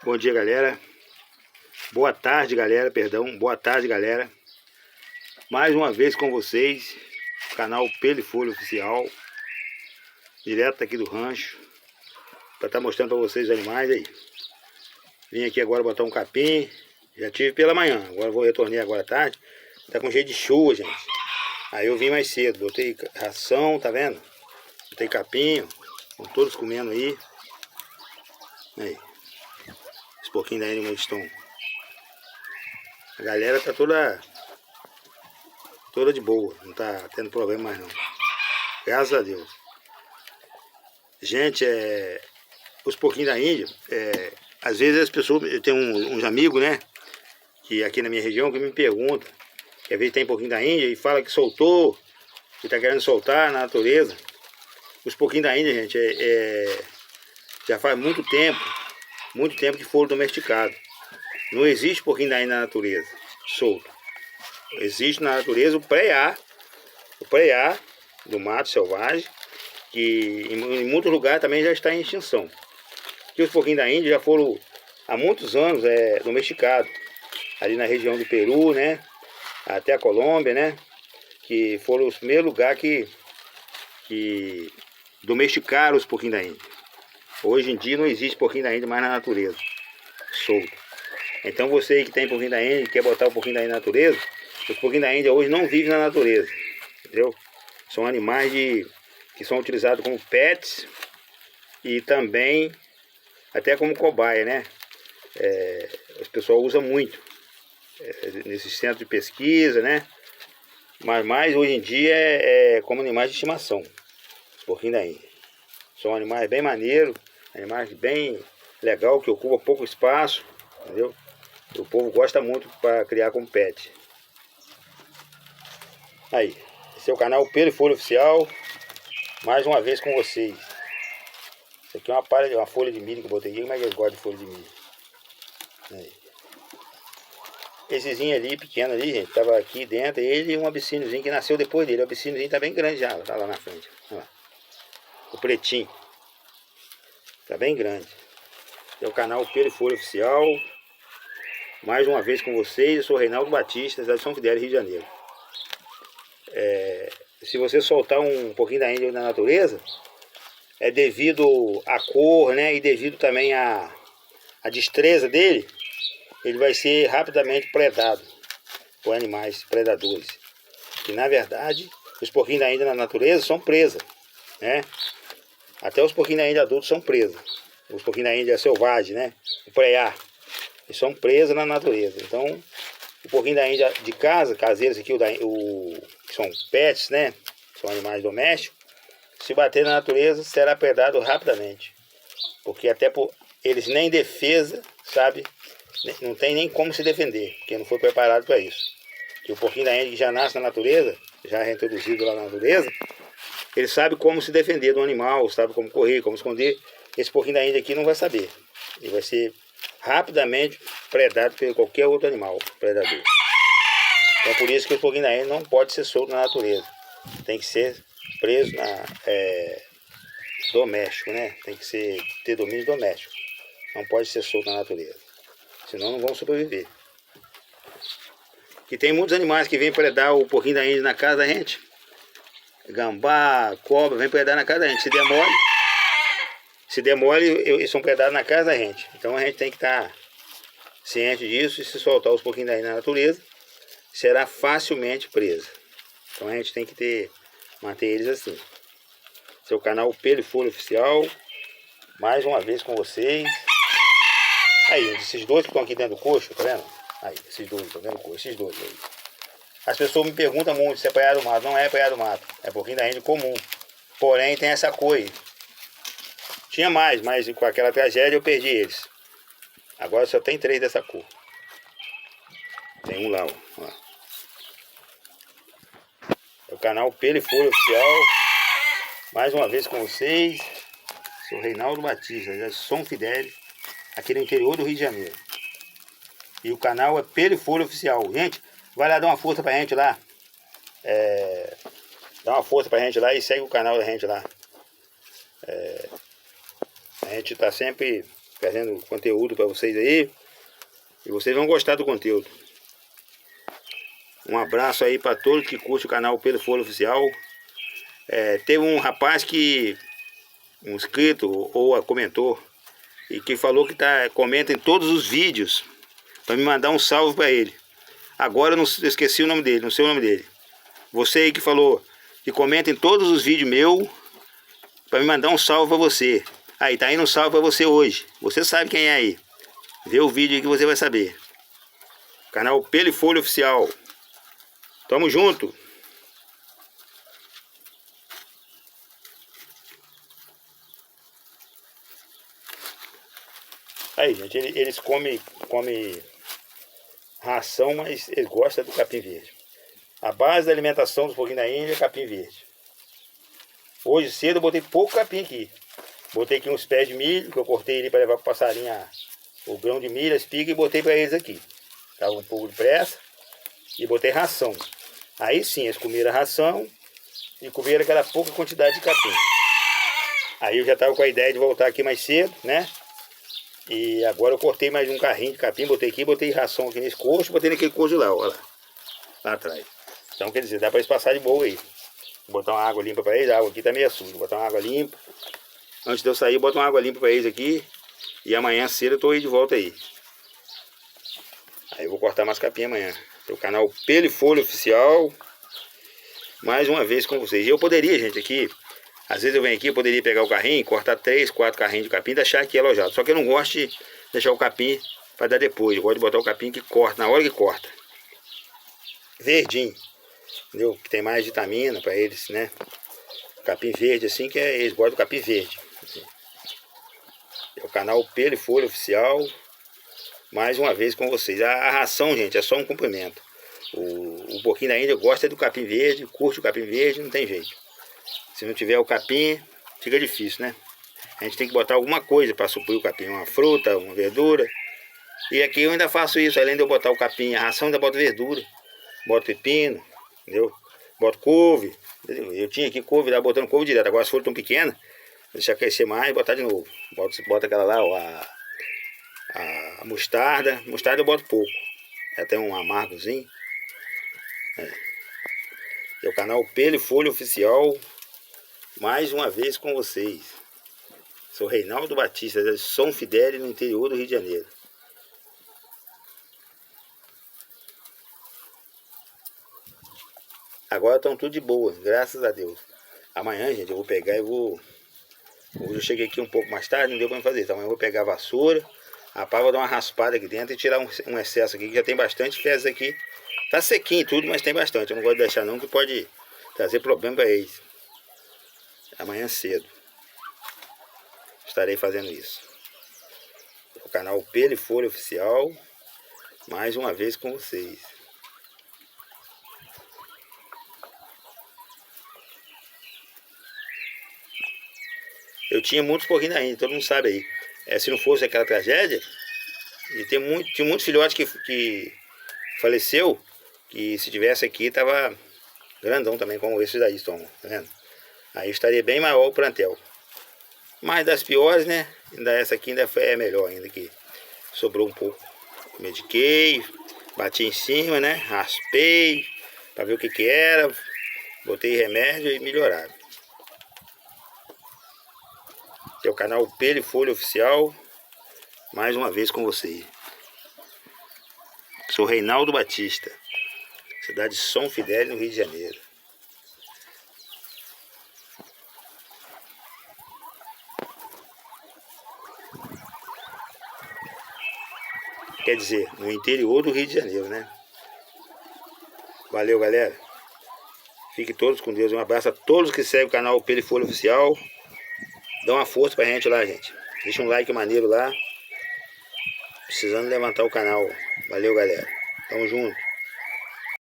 Bom dia, galera. Boa tarde, galera. Perdão. Boa tarde, galera. Mais uma vez com vocês, canal Pelo e Folha Oficial, direto aqui do rancho, para estar mostrando para vocês os animais aí. Vim aqui agora botar um capim. Já tive pela manhã. Agora vou retornar agora à tarde. Tá com jeito de chuva, gente. Aí eu vim mais cedo. Botei ração, tá vendo? Botei capim. Estão todos comendo aí. Aí. Os porquinhos da Anima estão. A galera tá toda de boa. Não tá tendo problema mais não. Graças a Deus. Gente, os porquinhos da Índia, às vezes as pessoas, eu tenho uns amigos, né, que aqui na minha região, que me perguntam, que às vezes tem porquinho da Índia e fala que soltou, que tá querendo soltar na natureza. Os porquinhos da Índia, gente, já faz muito tempo que foram domesticados. Não existe porquinho da Índia na natureza, solto. Existe na natureza o preá do mato selvagem, que em muitos lugares também já está em extinção. Que os porquinhos da Índia já foram há muitos anos domesticados, ali na região do Peru, né, até a Colômbia, né, que foram os primeiros lugares que domesticaram os porquinhos da Índia. Hoje em dia não existe porquinho da Índia mais na natureza, solto. Então você que tem porquinho da Índia e quer botar o porquinho da Índia na natureza, os porquinhos da Índia hoje não vivem na natureza, entendeu? São animais que são utilizados como pets e também até como cobaia, né? As pessoas usam muito nesses centros de pesquisa, né? Mas mais hoje em dia como animais de estimação, os porquinhos da Índia. São animais bem maneiros, animais bem legal, que ocupam pouco espaço, entendeu? O povo gosta muito para criar como pet. Aí, esse é o canal Pelo e Folha Oficial, mais uma vez com vocês. Isso aqui é uma folha de milho que eu botei aqui. Como é que eu gosto de folha de milho? Aí. Essezinho ali, pequeno ali, gente, tava aqui dentro, ele e um abissíniozinho que nasceu depois dele. O abissíniozinho tá bem grande já, tá lá na frente. Olha lá. O pretinho. Tá bem grande. É o canal Pelo e Folha Oficial. Mais uma vez com vocês, eu sou Reinaldo Batista, da São Fidélis, Rio de Janeiro. Se você soltar um pouquinho da Índia na natureza, é devido à cor, né, e devido também à destreza dele, ele vai ser rapidamente predado por animais predadores. Que na verdade, os porquinhos da Índia na natureza são presas, né? Até os porquinhos da Índia adultos são presas. Os porquinhos da Índia selvagens, né? O preá. Eles são presas na natureza. Então, o porquinho da Índia de casa, caseiros aqui, que são pets, né? São animais domésticos. Se bater na natureza, será predado rapidamente. Porque até eles nem defesa, sabe? Não tem nem como se defender, porque não foi preparado para isso. Que o porquinho da Índia que já nasce na natureza, já é reintroduzido lá na natureza, ele sabe como se defender do animal, sabe como correr, como esconder. Esse porquinho da Índia aqui não vai saber. Ele vai ser rapidamente predado por qualquer outro animal predador. Então por isso que o porquinho da Índia não pode ser solto na natureza. Tem que ser preso doméstico, né? Tem que ter domínio doméstico. Não pode ser solto na natureza. Senão não vão sobreviver. E tem muitos animais que vêm predar o porquinho da Índia na casa da gente. Gambá, cobra, vem predar na casa da gente. Se demole, eles são predados na casa da gente. Então a gente tem que estar ciente disso, e se soltar os porquinhos da Índia na natureza, será facilmente presa. Então a gente tem que manter eles assim. Seu canal Pelo e Folha Oficial, mais uma vez com vocês. Aí, esses dois que estão aqui dentro do coxo, tá vendo? Aí, esses dois, tá vendo? Esses dois aí. As pessoas me perguntam muito se é preá do mato. Não é preá do mato, é porquinho da Índia comum. Porém, tem essa cor aí. Tinha mais, mas com aquela tragédia eu perdi eles. Agora só tem 3 dessa cor. Tem um lá, ó. É o canal Pelo e Folha Oficial. Mais uma vez com vocês. Sou Reinaldo Batista, da São Fidélis, aqui no interior do Rio de Janeiro. E o canal é Pelo e Folha Oficial. Gente, vai lá dar uma força pra gente lá. Dá uma força pra gente lá e segue o canal da gente lá. A gente tá sempre trazendo conteúdo para vocês aí. E vocês vão gostar do conteúdo. Um abraço aí para todos que curtem o canal Pedro Folha Oficial. Teve um rapaz que, um inscrito ou comentou, e que falou que comenta em todos os vídeos, para me mandar um salve para ele. Agora eu não esqueci o nome dele, não sei o nome dele. Você aí que falou que comenta em todos os vídeos meu, para me mandar um salve para você. Aí, tá indo um salve para você hoje. Você sabe quem é aí. Vê o vídeo aí que você vai saber. Canal Pedro Folha Oficial. Tamo junto. Aí, gente, eles comem ração, mas eles gostam do capim verde. A base da alimentação dos porquinhos da Índia é capim verde. Hoje cedo eu botei pouco capim aqui. Botei aqui uns pés de milho, que eu cortei ali para levar para o passarinho o grão de milho, a espiga, e botei para eles aqui. Tava um pouco de pressa. E botei ração. Aí sim, eles comeram a ração e comeram aquela pouca quantidade de capim. Aí eu já estava com a ideia de voltar aqui mais cedo, né? E agora eu cortei mais um carrinho de capim, botei aqui, botei ração aqui nesse coxo, botei naquele coxo lá, ó lá atrás. Então quer dizer, dá para eles passar de boa aí. Vou botar uma água limpa para eles, a água aqui tá meio suja, vou botar uma água limpa. Antes de eu sair, eu boto uma água limpa para eles aqui. E amanhã cedo eu tô aí de volta aí. Aí eu vou cortar mais capim amanhã. O canal Pedro Folha Oficial. Mais uma vez com vocês. E eu poderia, gente, aqui. Às vezes eu venho aqui, eu poderia pegar o carrinho, cortar 3, 4 carrinhos de capim e deixar aqui alojado. Só que eu não gosto de deixar o capim para dar depois. Eu gosto de botar o capim que corta, na hora que corta. Verdinho. Entendeu? Que tem mais vitamina para eles, né? Capim verde assim, que eles gostam do capim verde. Assim. É o canal Pedro Folha Oficial. Mais uma vez com vocês. A ração, gente, é só um complemento. O porquinho da Índia gosta do capim verde, curte o capim verde, não tem jeito. Se não tiver o capim, fica difícil, né? A gente tem que botar alguma coisa para suprir o capim. Uma fruta, uma verdura. E aqui eu ainda faço isso. Além de eu botar o capim, a ração, ainda boto verdura. Boto pepino, entendeu? Boto couve. Entendeu? Eu tinha aqui couve, lá botando couve direto. Agora as folhas estão pequenas, deixar crescer mais e botar de novo. Bota aquela lá, ó, a mostarda. Mostarda eu boto pouco. Já tem um amargozinho. É o canal Pedro Folha Oficial. Mais uma vez com vocês. Sou Reinaldo Batista, de São Fidélis, no interior do Rio de Janeiro. Agora estão tudo de boa, graças a Deus. Amanhã, gente, eu vou pegar e vou... Hoje eu cheguei aqui um pouco mais tarde, não deu para fazer. Então amanhã eu vou pegar a vassoura, a pá, vou dar uma raspada aqui dentro e tirar um excesso aqui, que já tem bastante fezes aqui. Tá sequinho tudo, mas tem bastante. Eu não gosto de deixar não, que pode trazer problema para eles. Amanhã cedo estarei fazendo isso. O canal Pedro Folha Oficial, mais uma vez com vocês. Eu tinha muitos porquinhos ainda, todo mundo sabe aí. Se não fosse aquela tragédia, e tinha muitos filhotes que faleceu, que se tivesse aqui tava grandão também, como esses daí estão, tá vendo? Aí estaria bem maior o plantel. Mas das piores, né? Ainda essa aqui ainda é melhor ainda, que sobrou um pouco. Mediquei, bati em cima, né? Raspei para ver o que era. Botei remédio e melhoraram. É o canal Pedro Folha Oficial. Mais uma vez com vocês. Sou Reinaldo Batista, cidade de São Fidélis, no Rio de Janeiro. Quer dizer, no interior do Rio de Janeiro, né? Valeu, galera. Fiquem todos com Deus. Um abraço a todos que seguem o canal Pedro Folha Oficial. Dá uma força pra gente lá, gente. Deixa um like maneiro lá. Precisando levantar o canal. Valeu, galera. Tamo junto.